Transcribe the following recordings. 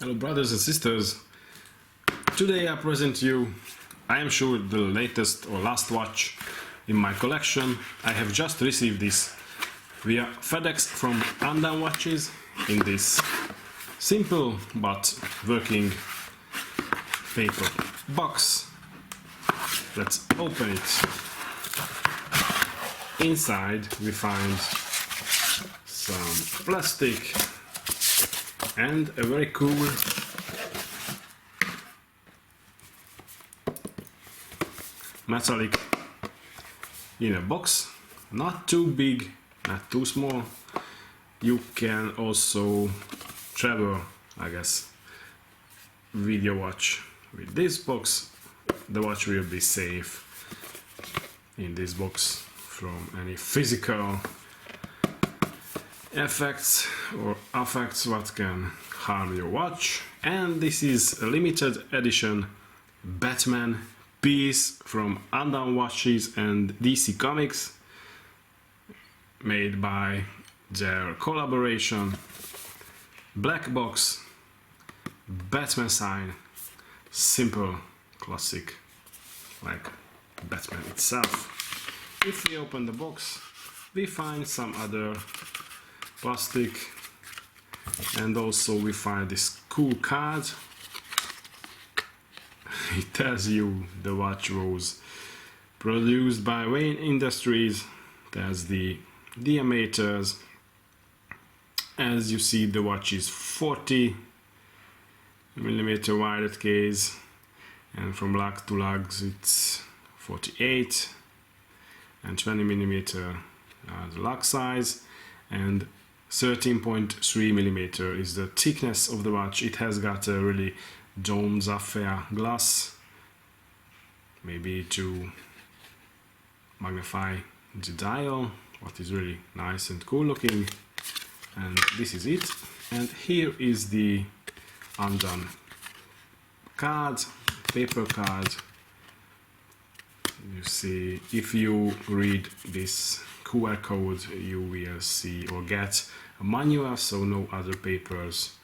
Hello brothers and sisters, today I present you, I am sure, the latest or last watch in my collection. I have just received this via FedEx from UNDONE Watches in this simple but working paper box. Let's open it. Inside we find some plastic and a very cool metallic inner box. Not too big, not too small. You can also travel, I guess, with your watch. With this box, the watch will be safe in this box from any physical effects or affects what can harm your watch. And this is a limited edition Batman piece from UNDONE Watches and DC Comics, made by their collaboration. Black box, Batman sign, simple, classic, like Batman itself. If we open the box, we find some other plastic, and also we find this cool card. It tells you the watch was produced by Wayne Industries. There's the diameters. As you see, the watch is 40mm wide case, and from lug to lugs it's 48 and 20mm the lug size, and 13.3mm is the thickness of the watch. It has got a really dome sapphire glass, maybe to magnify the dial, what is really nice and cool looking. And this is it. And here is the UNDONE card, paper card. You see, if you read this QR code, you will see or get a manual, so no other papers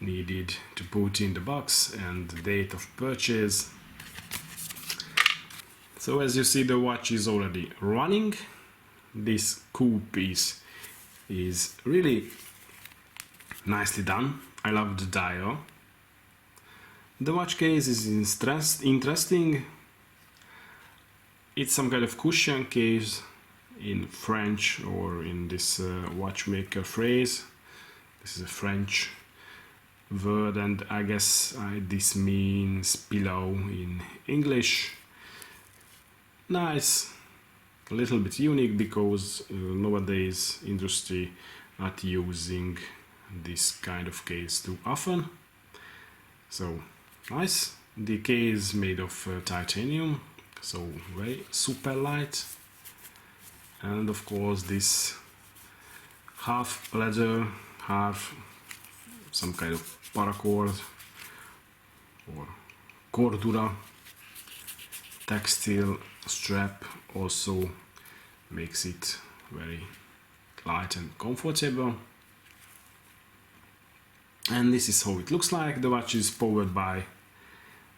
needed to put in the box, and the date of purchase. So as you see, the watch is already running. This cool piece is really nicely done. I love the dial. The watch case is interesting. It's some kind of cushion case in French, or in this watchmaker phrase. This is a French word, and I guess this means pillow in English. Nice, a little bit unique, because nowadays industry not using this kind of case too often. So nice. The case made of titanium, so very super light. And of course this half leather, half some kind of paracord or cordura textile strap also makes it very light and comfortable. And this is how it looks like. The watch is powered by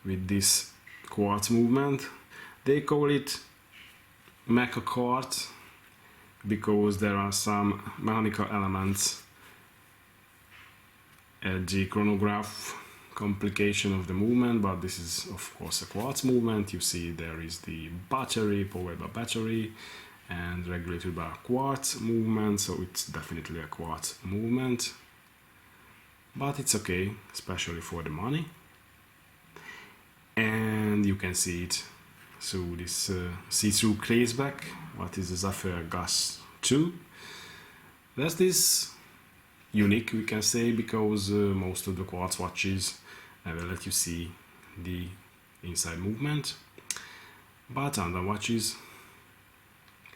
with this quartz movement. They call it mecha quartz because there are some mechanical elements at the chronograph complication of the movement, but this is of course a quartz movement. You see there is the battery, powered by battery and regulated by a quartz movement, so it's definitely a quartz movement, but it's okay, especially for the money. And you can see it through this see-through caseback. What is the Sapphire Gas 2? That's this unique, we can say, because most of the quartz watches will let you see the inside movement, but Undown watches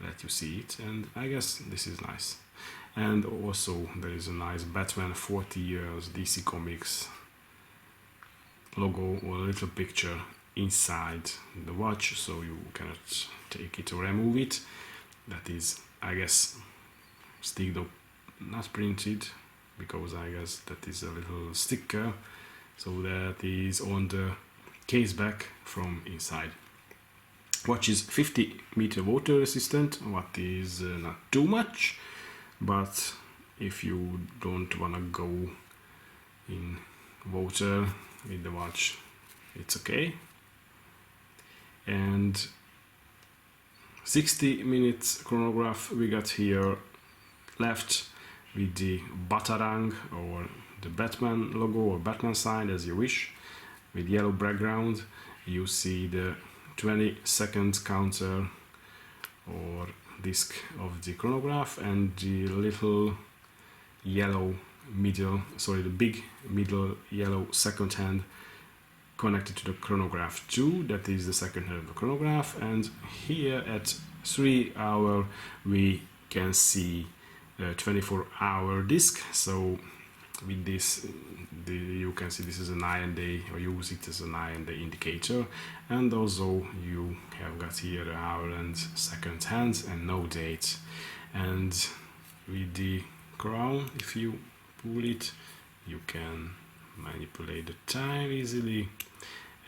let you see it, and I guess this is nice. And also there is a nice Batman 40 years DC Comics logo or a little picture inside the watch, so you cannot take it or remove it. That is, I guess, sticked up, not printed, because I guess that is a little sticker, so that is on the case back from inside. Watch is 50-meter water resistant, what is not too much, but if you don't wanna go in water with the watch, it's okay. And 60 minutes chronograph we got here left with the Batarang or the Batman logo or Batman sign, as you wish, with yellow background. You see the 20-second counter or disc of the chronograph and the little yellow middle, sorry, the big middle yellow second hand connected to the chronograph 2, that is the second hand of the chronograph. And here at 3 hour we can see the 24-hour disc. So with this you can see this is an eye and day, or use it as an eye and day indicator, and also you have got here the hour and second hands and no date. And with the crown, if you pull it, you can manipulate the time easily.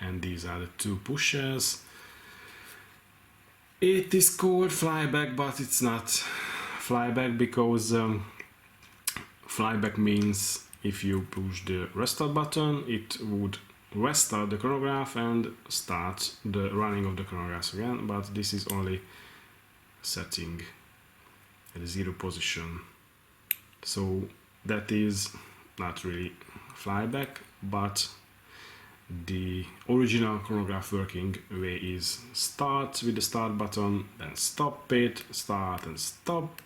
And these are the two pushers. It is called flyback, but it's not flyback because flyback means if you push the restart button, it would restart the chronograph and start the running of the chronograph again, but this is only setting at 0 position, so that is not really flyback. But the original chronograph working way is start with the start button, then stop it, start and stop,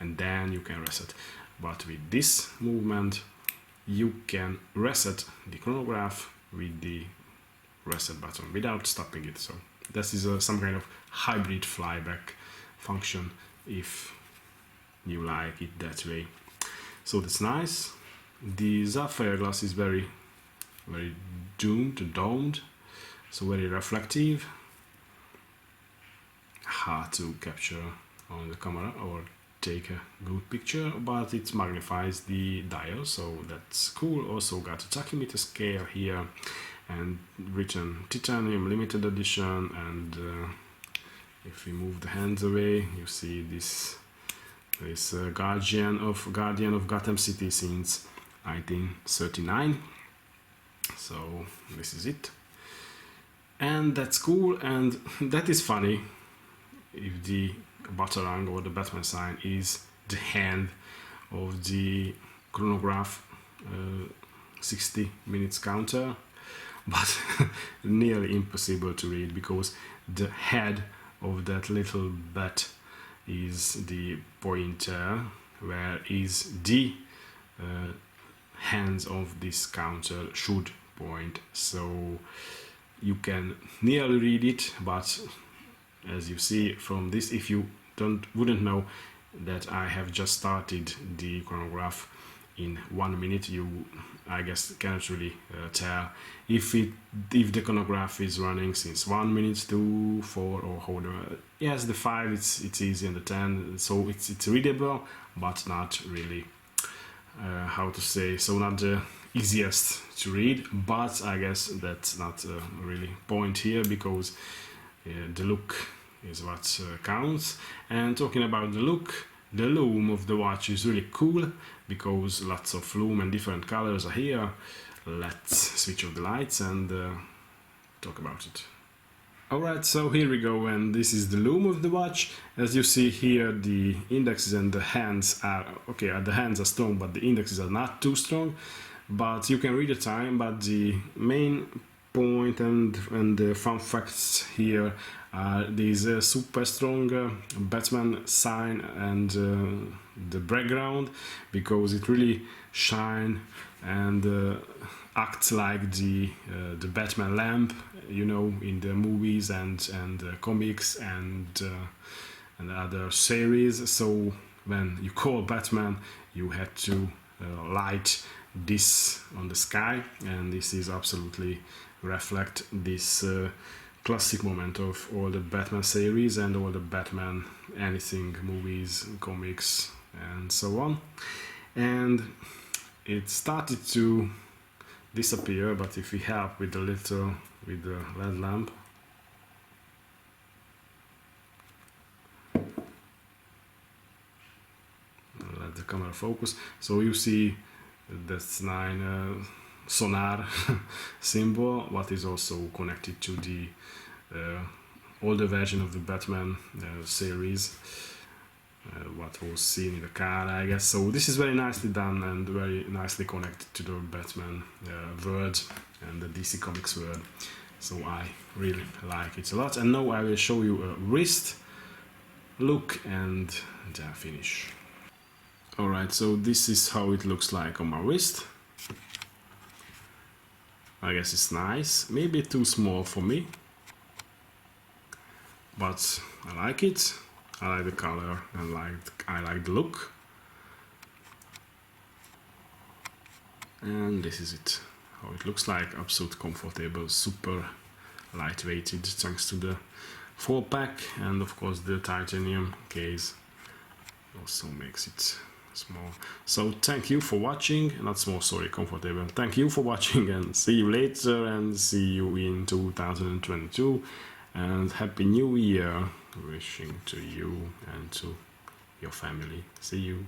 and then you can reset. But with this movement you can reset the chronograph with the reset button without stopping it. So this is some kind of hybrid flyback function if you like it that way. So that's nice. The sapphire glass is very domed, so very reflective, hard to capture on the camera or take a good picture, but it magnifies the dial, so that's cool. Also got a tachymeter scale here and written titanium limited edition. And if we move the hands away, you see this guardian of Gotham City since 1939. So this is it, and that's cool. And that is funny, if the Batarang or the Batman sign is the hand of the chronograph 60 minutes counter, but nearly impossible to read because the head of that little bat is the pointer, where is the hands of this counter should point. So you can nearly read it, but as you see from this, if you wouldn't know that I have just started the chronograph in 1 minute, you I guess cannot really tell if the chronograph is running since 1 minute to 4 or however. Yes, the 5 it's easy, and the 10, so it's readable, but not really how to say, so not the easiest to read, but I guess that's not really point here, because the look is what counts. And talking about the look, the loom of the watch is really cool, because lots of loom and different colors are here. Let's switch off the lights and talk about it. Alright, so here we go, and this is the loom of the watch. As you see here, the indexes and the hands are, okay, the hands are strong, but the indexes are not too strong. But you can read the time, but the main point and the fun facts here are these super strong Batman sign and the background, because it really shine and acts like the Batman lamp, you know, in the movies and comics and other series. So when you call Batman, you had to light this on the sky, and this is absolutely reflect this classic moment of all the Batman series and all the Batman anything movies, comics and so on. And it started to disappear, but if we help with the LED lamp, let the camera focus, so you see that's 9 sonar symbol, what is also connected to the older version of the Batman series, what was seen in the car, I guess. So this is very nicely done and very nicely connected to the Batman world and the DC Comics world. So I really like it a lot. And now I will show you a wrist look and then finish. Alright, so this is how it looks like on my wrist. I guess it's nice, maybe too small for me, but I like it. I like the color and I like the look. And this is it, how it looks like. Absolute comfortable, super lightweighted, thanks to the 4-pack, and of course the titanium case also makes it small. So thank you for watching, not small, sorry, comfortable. Thank you for watching, and see you later, and see you in 2022, and Happy New Year wishing to you and to your family. See you.